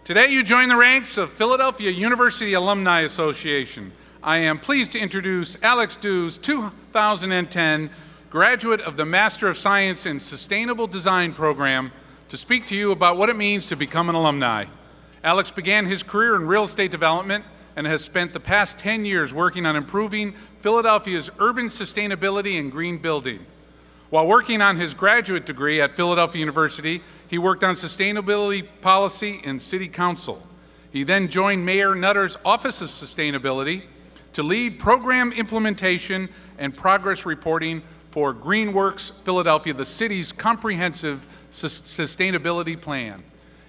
Today you join the ranks of Philadelphia University Alumni Association. I am pleased to introduce Alex Dews, 2010 graduate of the Master of Science in Sustainable Design program, to speak to you about what it means to become an alumni. Alex began his career in real estate development and has spent the past 10 years working on improving Philadelphia's urban sustainability and green building. While working on his graduate degree at Philadelphia University, he worked on sustainability policy in City Council. He then joined Mayor Nutter's Office of Sustainability to lead program implementation and progress reporting for Greenworks Philadelphia, the city's comprehensive sustainability plan.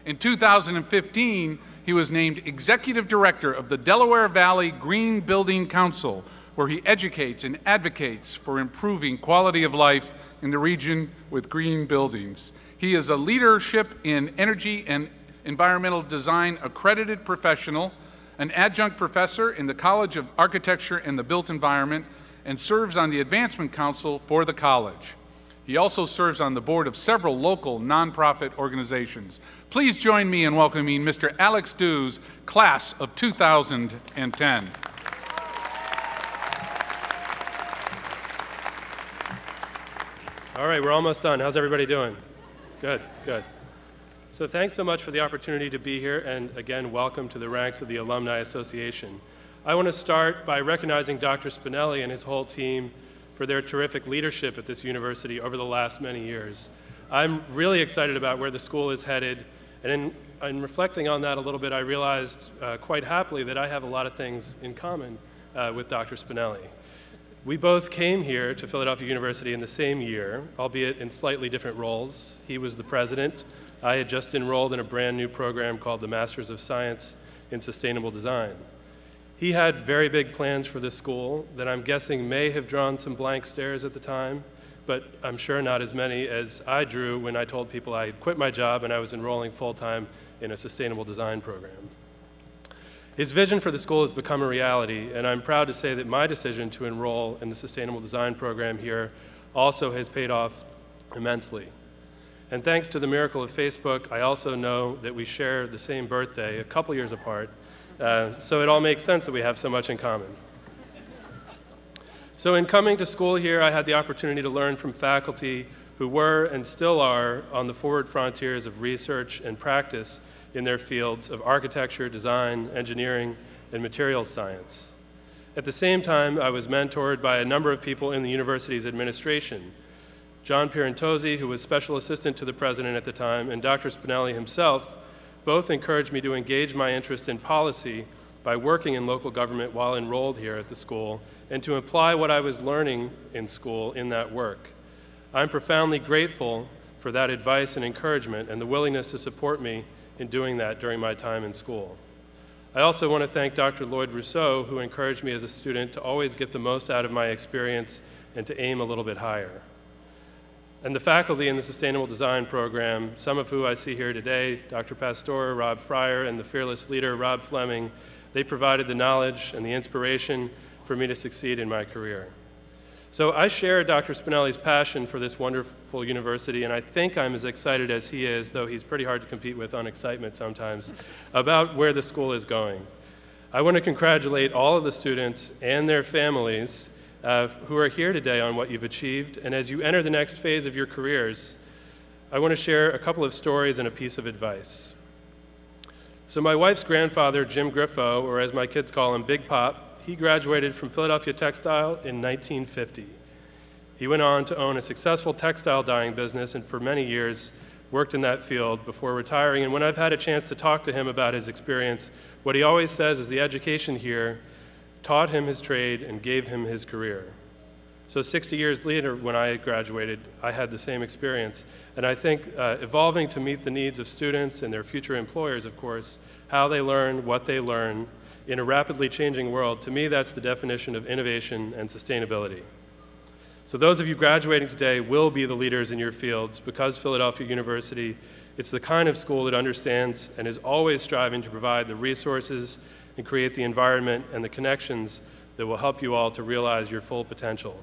In 2015, he was named Executive Director of the Delaware Valley Green Building Council, where he educates and advocates for improving quality of life in the region with green buildings. He is a leadership in energy and environmental design accredited professional, an adjunct professor in the College of Architecture and the Built Environment, and serves on the Advancement Council for the college. He also serves on the board of several local nonprofit organizations. Please join me in welcoming Mr. Alex Dews, class of 2010. All right, we're almost done. How's everybody doing? Good, good. So thanks so much for the opportunity to be here, and again, welcome to the ranks of the Alumni Association. I want to start by recognizing Dr. Spinelli and his whole team for their terrific leadership at this university over the last many years. I'm really excited about where the school is headed, and in reflecting on that a little bit, I realized quite happily that I have a lot of things in common with Dr. Spinelli. We both came here to Philadelphia University in the same year, albeit in slightly different roles. He was the president. I had just enrolled in a brand new program called the Masters of Science in Sustainable Design. He had very big plans for this school that I'm guessing may have drawn some blank stares at the time, but I'm sure not as many as I drew when I told people I had quit my job and I was enrolling full-time in a sustainable design program. His vision for the school has become a reality, and I'm proud to say that my decision to enroll in the Sustainable Design program here also has paid off immensely. And thanks to the miracle of Facebook, I also know that we share the same birthday, a couple years apart, so it all makes sense that we have so much in common. So in coming to school here, I had the opportunity to learn from faculty who were and still are on the forward frontiers of research and practice in their fields of architecture, design, engineering, and materials science. At the same time, I was mentored by a number of people in the university's administration. John Pierantozzi, who was special assistant to the president at the time, and Dr. Spinelli himself both encouraged me to engage my interest in policy by working in local government while enrolled here at the school, and to apply what I was learning in school in that work. I'm profoundly grateful for that advice and encouragement and the willingness to support me in doing that during my time in school. I also want to thank Dr. Lloyd Rousseau, who encouraged me as a student to always get the most out of my experience and to aim a little bit higher. And the faculty in the Sustainable Design program, some of who I see here today, Dr. Pastor, Rob Fryer, and the fearless leader, Rob Fleming, they provided the knowledge and the inspiration for me to succeed in my career. So I share Dr. Spinelli's passion for this wonderful university, and I think I'm as excited as he is, though he's pretty hard to compete with on excitement sometimes, about where the school is going. I want to congratulate all of the students and their families who are here today on what you've achieved, and as you enter the next phase of your careers, I want to share a couple of stories and a piece of advice. So my wife's grandfather, Jim Griffo, or as my kids call him, Big Pop, he graduated from Philadelphia Textile in 1950. He went on to own a successful textile dyeing business and for many years worked in that field before retiring. And when I've had a chance to talk to him about his experience, what he always says is the education here taught him his trade and gave him his career. So 60 years later, when I graduated, I had the same experience. And I think evolving to meet the needs of students and their future employers, of course, how they learn, what they learn, in a rapidly changing world, to me, that's the definition of innovation and sustainability. So those of you graduating today will be the leaders in your fields because Philadelphia University, it's the kind of school that understands and is always striving to provide the resources and create the environment and the connections that will help you all to realize your full potential.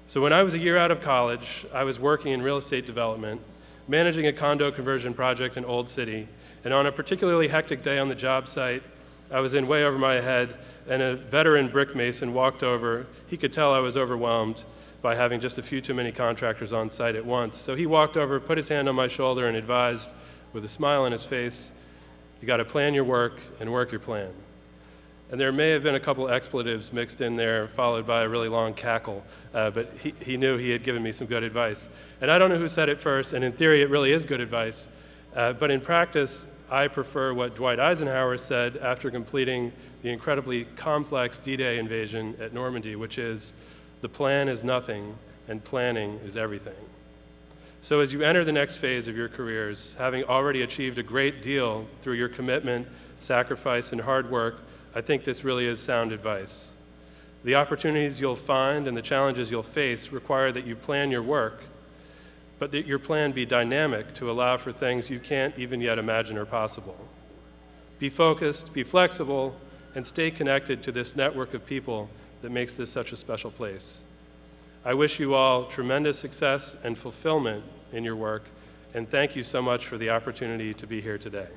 So when I was a year out of college, I was working in real estate development, managing a condo conversion project in Old City, And on a particularly hectic day on the job site, I was in way over my head, and a veteran brick mason walked over. He could tell I was overwhelmed by having just a few too many contractors on site at once. So he walked over, put his hand on my shoulder, and advised, with a smile on his face, "You got to plan your work and work your plan." And there may have been a couple expletives mixed in there, followed by a really long cackle, but he knew he had given me some good advice. And I don't know who said it first, and in theory it really is good advice, but in practice I prefer what Dwight Eisenhower said after completing the incredibly complex D-Day invasion at Normandy, which is, "The plan is nothing, and planning is everything." So as you enter the next phase of your careers, having already achieved a great deal through your commitment, sacrifice, and hard work, I think this really is sound advice. The opportunities you'll find and the challenges you'll face require that you plan your work, but that your plan be dynamic to allow for things you can't even yet imagine are possible. Be focused, be flexible, and stay connected to this network of people that makes this such a special place. I wish you all tremendous success and fulfillment in your work, and thank you so much for the opportunity to be here today.